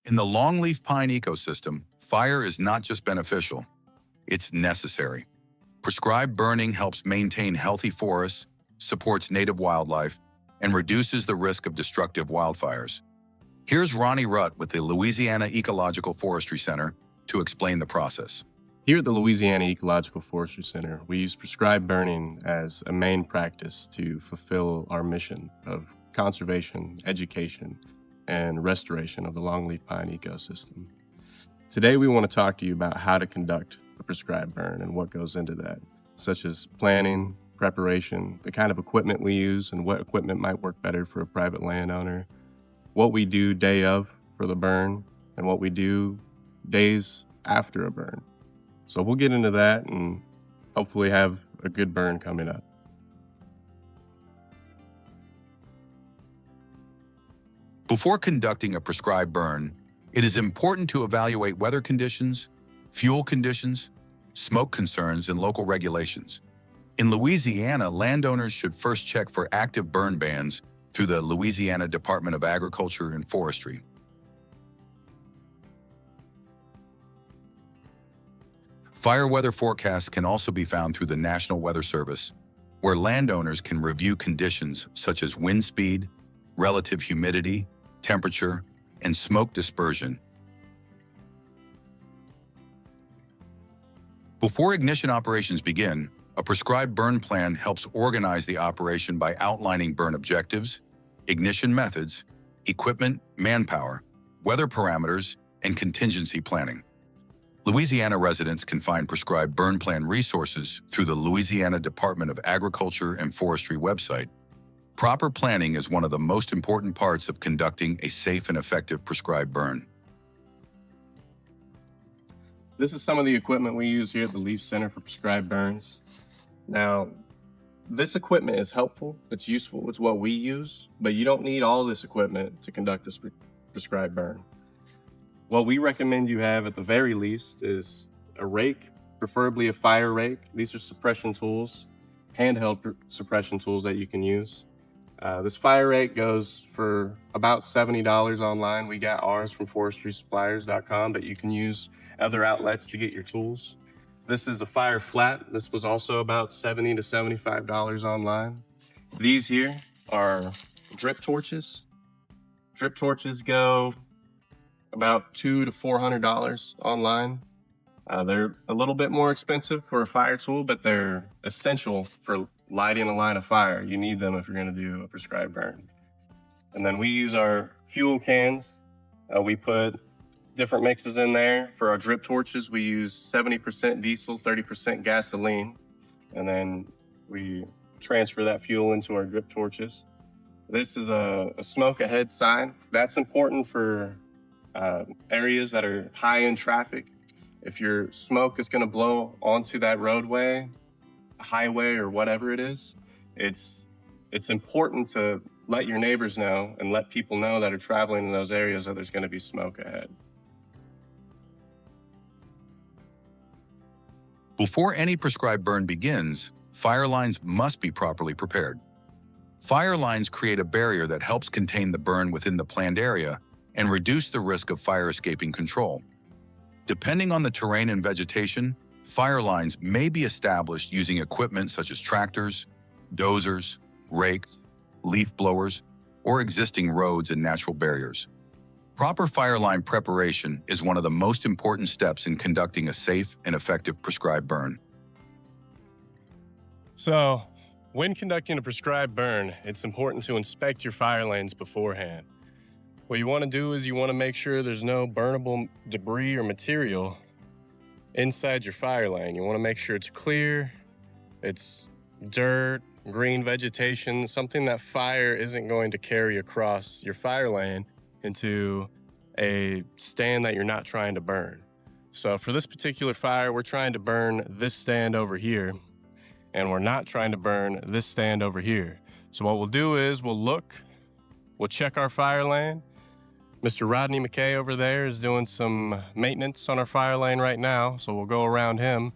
In the longleaf pine ecosystem, fire is not just beneficial, it's necessary. Prescribed burning helps maintain healthy forests, supports native wildlife, and reduces the risk of destructive wildfires. Here's Ronnie Rutt with the Louisiana Ecological Forestry Center to explain the process. Here at the Louisiana Ecological Forestry Center, we use prescribed burning as a main practice to fulfill our mission of conservation, education, and restoration of the longleaf pine ecosystem. Today, we want to talk to you about how to conduct a prescribed burn and what goes into that, such as planning, preparation, the kind of equipment we use and what equipment might work better for a private landowner, what we do day of for the burn, and what we do days after a burn. So we'll get into that and hopefully have a good burn coming up. Before conducting a prescribed burn, it is important to evaluate weather conditions, fuel conditions, smoke concerns, and local regulations. In Louisiana, landowners should first check for active burn bans through the Louisiana Department of Agriculture and Forestry. Fire weather forecasts can also be found through the National Weather Service, where landowners can review conditions such as wind speed, relative humidity, temperature, and smoke dispersion. Before ignition operations begin, a prescribed burn plan helps organize the operation by outlining burn objectives, ignition methods, equipment, manpower, weather parameters, and contingency planning. Louisiana residents can find prescribed burn plan resources through the Louisiana Department of Agriculture and Forestry website. Proper planning is one of the most important parts of conducting a safe and effective prescribed burn. This is some of the equipment we use here at the Leaf Center for prescribed burns. Now, this equipment is helpful, it's useful, it's what we use, but you don't need all this equipment to conduct a prescribed burn. What we recommend you have at the very least is a rake, preferably a fire rake. These are suppression tools, handheld suppression tools that you can use. This fire rake goes for about $70 online. We got ours from forestrysuppliers.com, but you can use other outlets to get your tools. This is a fire flat. This was also about $70 to $75 online. These here are drip torches. Drip torches go about $200 to $400 online. They're a little bit more expensive for a fire tool, but they're essential for lighting a line of fire. You need them if you're going to do a prescribed burn. And then we use our fuel cans. We put different mixes in there. For our drip torches, we use 70% diesel, 30% gasoline. And then we transfer that fuel into our drip torches. This is a smoke ahead sign. That's important for areas that are high in traffic. If your smoke is going to blow onto that roadway, highway, or whatever it is, it's important to let your neighbors know and let people know that are traveling in those areas that there's going to be smoke ahead. Before any prescribed burn begins, fire lines must be properly prepared. Fire lines create a barrier that helps contain the burn within the planned area and reduce the risk of fire escaping control. Depending on the terrain and vegetation, fire lines may be established using equipment such as tractors, dozers, rakes, leaf blowers, or existing roads and natural barriers. Proper fire line preparation is one of the most important steps in conducting a safe and effective prescribed burn. So, when conducting a prescribed burn, it's important to inspect your fire lanes beforehand. What you want to do is you want to make sure there's no burnable debris or material inside your fire lane. You want to make sure it's clear, it's dirt, green vegetation, something that fire isn't going to carry across your fire lane into a stand that you're not trying to burn. So for this particular fire, we're trying to burn this stand over here, and we're not trying to burn this stand over here. So what we'll do is we'll check our fire lane. Mr. Rodney McKay over there is doing some maintenance on our fire lane right now, so we'll go around him.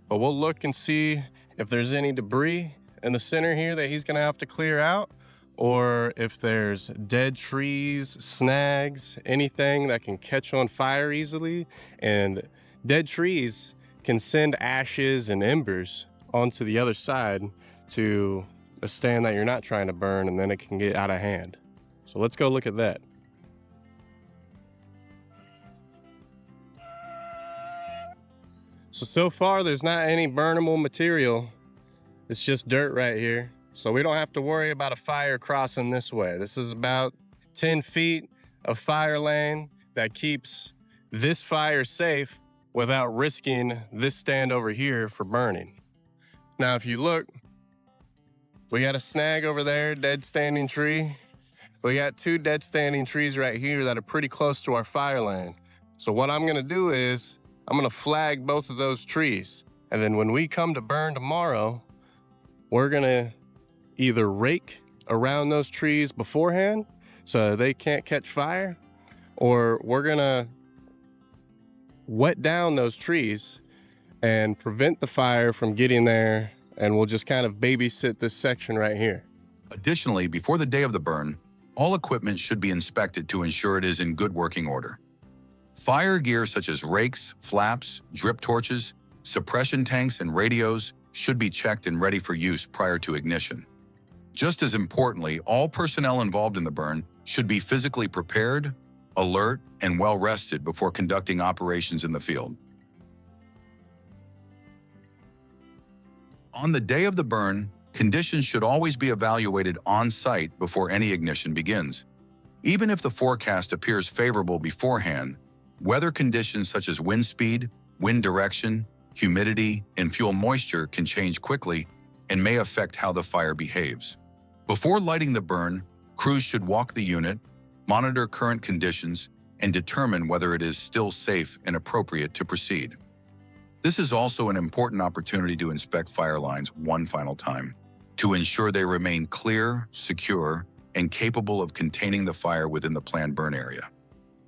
But we'll look and see if there's any debris in the center here that he's gonna have to clear out, or if there's dead trees, snags, anything that can catch on fire easily. And dead trees can send ashes and embers onto the other side to a stand that you're not trying to burn, and then it can get out of hand. So let's go look at that. So far there's not any burnable material. It's just dirt right here. So we don't have to worry about a fire crossing this way. This is about 10 feet of fire lane that keeps this fire safe without risking this stand over here for burning. Now, if you look, we got a snag over there, dead standing tree. We got 2 dead standing trees right here that are pretty close to our fire lane. So what I'm gonna do is, I'm gonna flag both of those trees. And then when we come to burn tomorrow, we're gonna either rake around those trees beforehand so they can't catch fire, or we're gonna wet down those trees and prevent the fire from getting there, and we'll just kind of babysit this section right here. Additionally, before the day of the burn, all equipment should be inspected to ensure it is in good working order. Fire gear such as rakes, flaps, drip torches, suppression tanks, and radios should be checked and ready for use prior to ignition. Just as importantly, all personnel involved in the burn should be physically prepared, alert, and well rested before conducting operations in the field. On the day of the burn, conditions should always be evaluated on-site before any ignition begins. Even if the forecast appears favorable beforehand, weather conditions such as wind speed, wind direction, humidity, and fuel moisture can change quickly and may affect how the fire behaves. Before lighting the burn, crews should walk the unit, monitor current conditions, and determine whether it is still safe and appropriate to proceed. This is also an important opportunity to inspect fire lines one final time, to ensure they remain clear, secure, and capable of containing the fire within the planned burn area.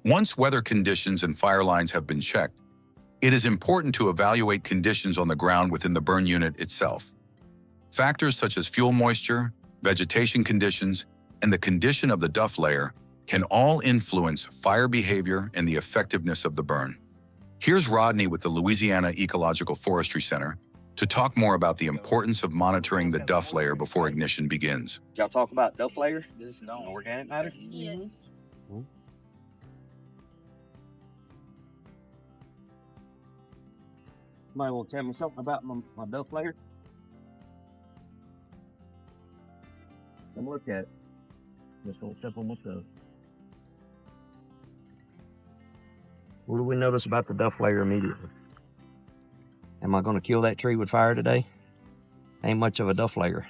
Once weather conditions and fire lines have been checked, it is important to evaluate conditions on the ground within the burn unit itself. Factors such as fuel moisture, vegetation conditions, and the condition of the duff layer can all influence fire behavior and the effectiveness of the burn. Here's Rodney with the Louisiana Ecological Forestry Center to talk more about the importance of monitoring the duff layer before ignition begins. Did y'all talk about duff layer? This is organic matter? Yes. Somebody will tell me something about my duff layer? Let me look at it. Just gonna step on my toe. What do we notice about the duff layer immediately? Am I gonna kill that tree with fire today? Ain't much of a duff layer.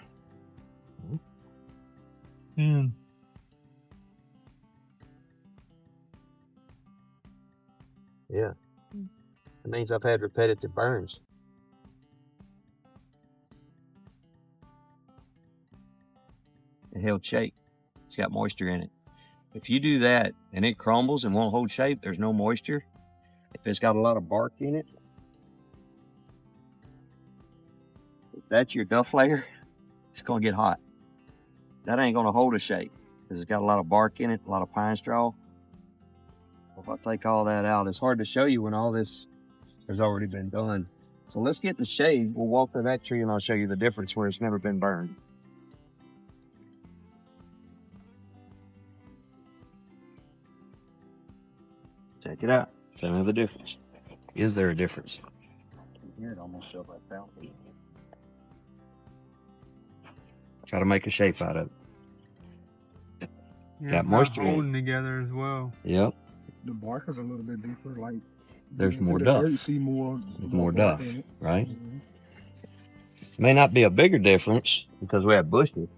Mm. Yeah. It means I've had repetitive burns. It held shape. It's got moisture in it. If you do that and it crumbles and won't hold shape, there's no moisture. If it's got a lot of bark in it, if that's your duff layer, it's gonna get hot. That ain't gonna hold a shape because it's got a lot of bark in it, a lot of pine straw. So if I take all that out, it's hard to show you when all this has already been done. So let's get the shade. We'll walk through that tree and I'll show you the difference where it's never been burned. Check it out. Tell me the difference. Is there a difference? Here it almost feels like fountain. Try to make a shape out of it. Yeah, Got moisture in it. holding together as well. Yep. The bark is a little bit deeper, like There's more the duff. dirt, you see more bark duff, in it. right? Mhm. May not be a bigger difference because we have bushes.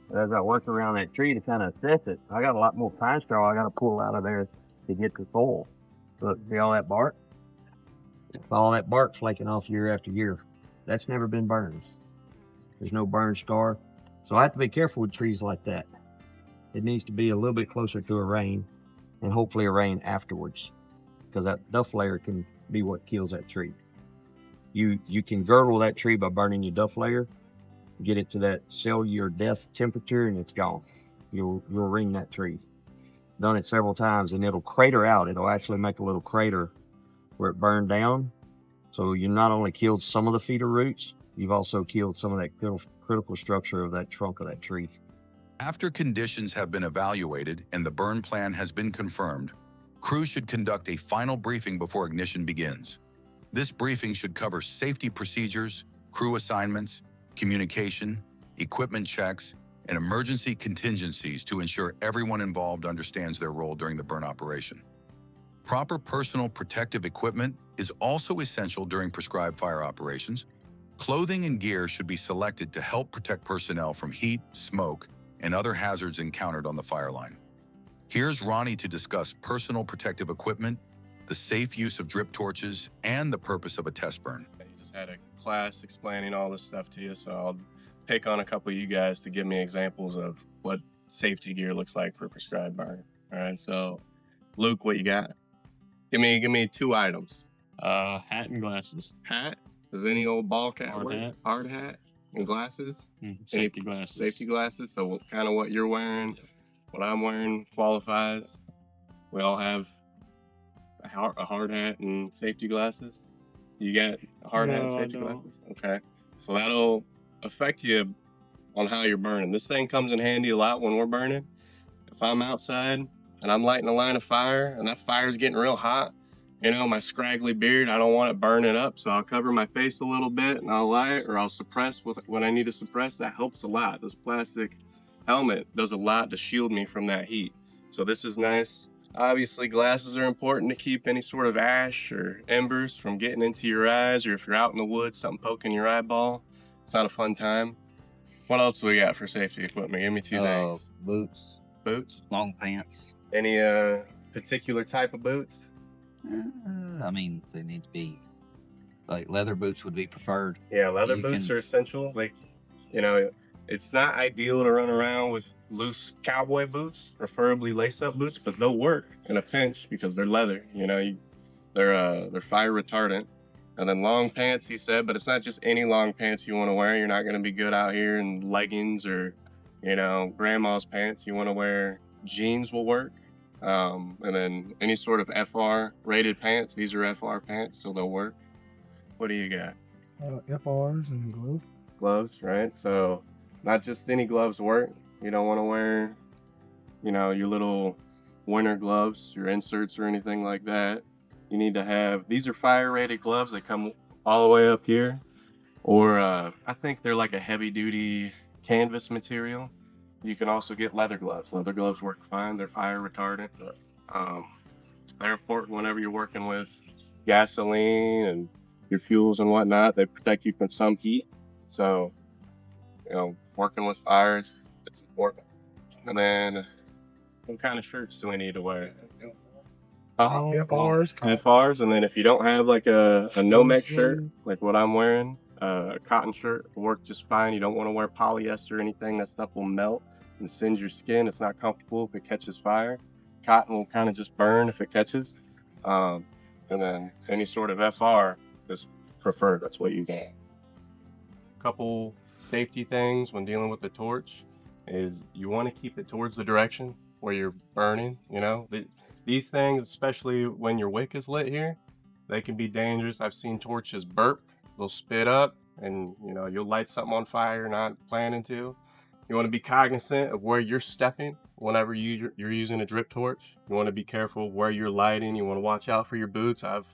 But as I work around that tree to kind of assess it, I got a lot more pine straw I got to pull out of there to get the soil. Look, see all that bark? All that bark flaking off year after year. That's never been burned. There's no burn scar. So I have to be careful with trees like that. It needs to be a little bit closer to a rain and hopefully a rain afterwards because that duff layer can be what kills that tree. You can girdle that tree by burning your duff layer, get it to that cellular death temperature, and it's gone. You'll ring that tree. Done it several times, and it'll crater out. It'll actually make a little crater where it burned down. So you not only killed some of the feeder roots, you've also killed some of that critical structure of that trunk of that tree. After conditions have been evaluated and the burn plan has been confirmed, crews should conduct a final briefing before ignition begins. This briefing should cover safety procedures, crew assignments, communication, equipment checks, and emergency contingencies to ensure everyone involved understands their role during the burn operation. Proper personal protective equipment is also essential during prescribed fire operations. Clothing and gear should be selected to help protect personnel from heat, smoke, and other hazards encountered on the fire line. Here's Ronnie to discuss personal protective equipment, the safe use of drip torches, and the purpose of a test burn. You just had a class explaining all this stuff to you, so I'll pick on a couple of you guys to give me examples of what safety gear looks like for a prescribed burn. All right, so Luke, what you got? Give me 2 items. Hat and glasses. Hat? Does any old ball cap Hard work? hat. Hard hat and glasses? Safety glasses. Safety glasses. So kind of what you're wearing, what I'm wearing qualifies. We all have a hard hat and safety glasses. You got a hard hat and No, I safety don't. glasses? Okay. So that'll affect you on how you're burning. This thing comes in handy a lot when we're burning. If I'm outside and I'm lighting a line of fire and that fire's getting real hot, you know, my scraggly beard, I don't want it burning up, so I'll cover my face a little bit and I'll light, or I'll suppress with what I need to suppress. That helps a lot. This plastic helmet does a lot to shield me from that heat. So this is nice. Obviously, glasses are important to keep any sort of ash or embers from getting into your eyes, or if you're out in the woods, something poking your eyeball. It's not a fun time. What else do we got for safety equipment? Give me 2 things. Boots, Boots? long pants. Any particular type of boots? I mean, they need to be like leather boots would be preferred. Yeah, leather You boots can- are essential. Like, you know, it's not ideal to run around with loose cowboy boots, preferably lace-up boots, but they'll work in a pinch because they're leather. You know, they're fire retardant. And then long pants, he said, but it's not just any long pants you want to wear. You're not going to be good out here in leggings or, you know, grandma's pants. You want to wear jeans will work. And then any sort of FR rated pants. These are FR pants, so they'll work. What do you got? FRs and gloves. Gloves, right? So not just any gloves work. You don't want to wear, you know, your little winter gloves, your inserts or anything like that. You need to have, these are fire rated gloves. They come all the way up here. Or I think they're like a heavy duty canvas material. You can also get leather gloves. Leather gloves work fine. They're fire retardant. They're important whenever you're working with gasoline and your fuels and whatnot. They protect you from some heat. So, you know, working with fire, it's important. And then, what kind of shirts do we need to wear? FRs. FRs, and then if you don't have like a Nomex shirt, like what I'm wearing, a cotton shirt will work just fine. You don't want to wear polyester or anything. That stuff will melt and singe your skin. It's not comfortable if it catches fire. Cotton will kind of just burn if it catches. And then any sort of FR is preferred. That's what you got. Couple safety things when dealing with the torch is you want to keep it towards the direction where you're burning. You know, these things, especially when your wick is lit here, they can be dangerous. I've seen torches burp. They'll spit up and, you know, you'll light something on fire you're not planning to. You want to be cognizant of where you're stepping whenever you're using a drip torch. You want to be careful where you're lighting. You want to watch out for your boots. I've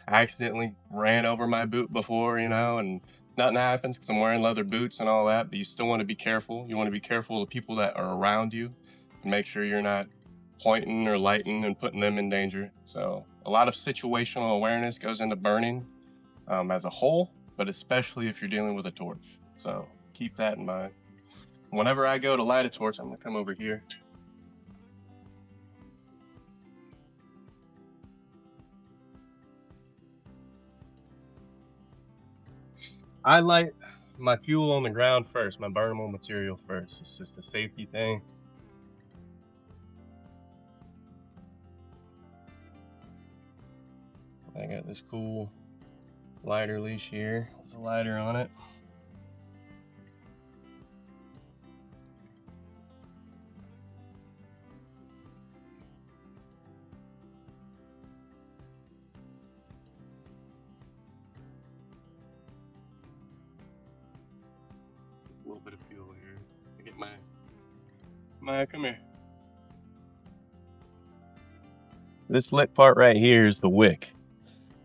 accidentally ran over my boot before, you know, and nothing happens because I'm wearing leather boots and all that, but you still want to be careful. You want to be careful of the people that are around you and make sure you're not pointing or lighting and putting them in danger. So a lot of situational awareness goes into burning as a whole, but especially if you're dealing with a torch. So keep that in mind. Whenever I go to light a torch, I'm gonna come over here. I light my fuel on the ground first, my burnable material first. It's just a safety thing. I got this cool lighter leash here with a lighter on it. little bit of fuel here. I get come here. This lit part right here is the wick.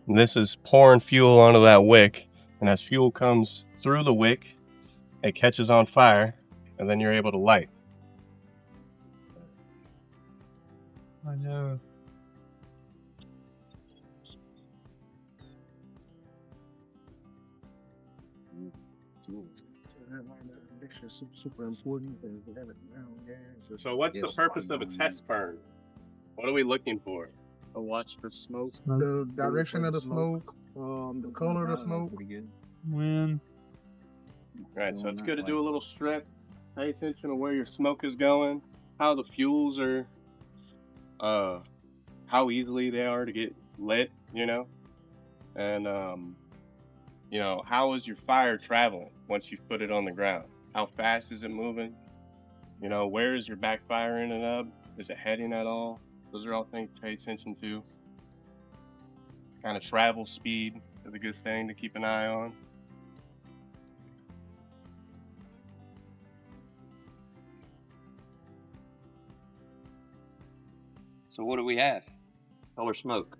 And this is pouring fuel onto that wick. And as fuel comes through the wick, it catches on fire, and then you're able to light. I know. Super important. So what's the purpose of a test burn? What are we looking for? A watch for smoke. The direction of the smoke, the color of the smoke. When Right, so it's good to do a little strip. Pay attention to where your smoke is going, how the fuels are, how easily they are to get lit, and how is your fire traveling once you've put it on the ground? How fast is it moving? Where is your backfire ending up? Is it heading at all? Those are all things to pay attention to. Kind of travel speed is a good thing to keep an eye on. So what do we have? Color smoke.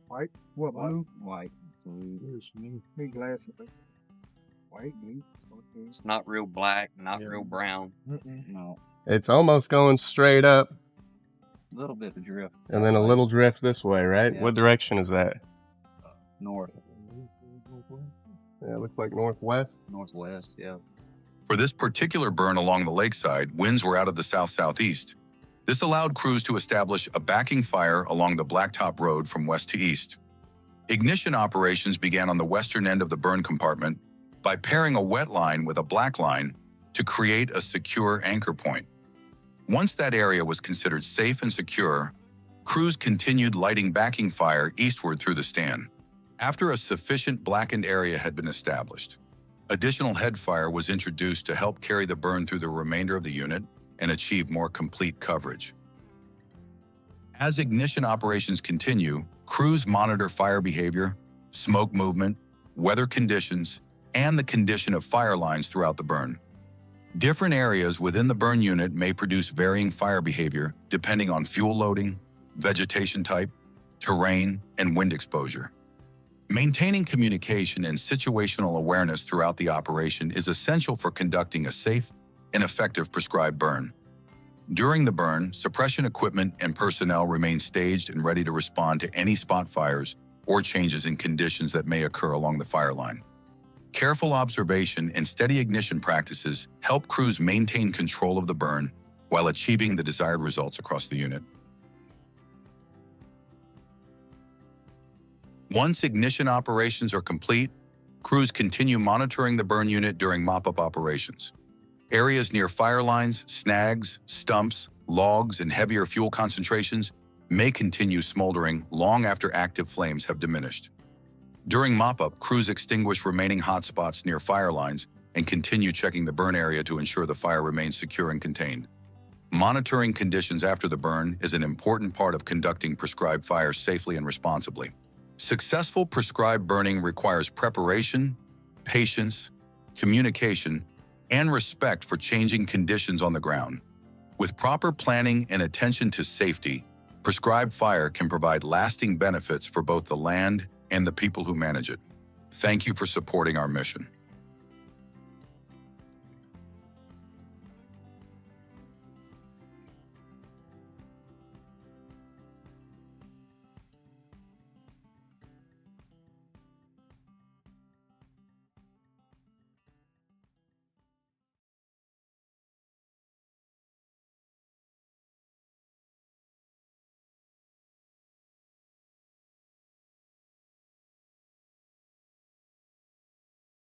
White. What blue? White. Big glass. White, blue. It's not real black, not real brown. No. It's almost going straight up, A little bit of drift. and then a little drift this way, right? Yeah. What direction is that? North. Yeah, it looks like northwest. Northwest, yeah. For this particular burn along the lakeside, winds were out of the south-southeast. This allowed crews to establish a backing fire along the Blacktop Road from west to east. Ignition operations began on the western end of the burn compartment by pairing a wet line with a black line to create a secure anchor point. Once that area was considered safe and secure, crews continued lighting backing fire eastward through the stand. After a sufficient blackened area had been established, additional headfire was introduced to help carry the burn through the remainder of the unit and achieve more complete coverage. As ignition operations continue, crews monitor fire behavior, smoke movement, weather conditions, and the condition of fire lines throughout the burn. Different areas within the burn unit may produce varying fire behavior depending on fuel loading, vegetation type, terrain, and wind exposure. Maintaining communication and situational awareness throughout the operation is essential for conducting a safe and effective prescribed burn. During the burn, suppression equipment and personnel remain staged and ready to respond to any spot fires or changes in conditions that may occur along the fire line. Careful observation and steady ignition practices help crews maintain control of the burn while achieving the desired results across the unit. Once ignition operations are complete, crews continue monitoring the burn unit during mop-up operations. Areas near fire lines, snags, stumps, logs, and heavier fuel concentrations may continue smoldering long after active flames have diminished. During mop-up, crews extinguish remaining hotspots near fire lines and continue checking the burn area to ensure the fire remains secure and contained. Monitoring conditions after the burn is an important part of conducting prescribed fires safely and responsibly. Successful prescribed burning requires preparation, patience, communication, and respect for changing conditions on the ground. With proper planning and attention to safety, prescribed fire can provide lasting benefits for both the land and the people who manage it. Thank you for supporting our mission.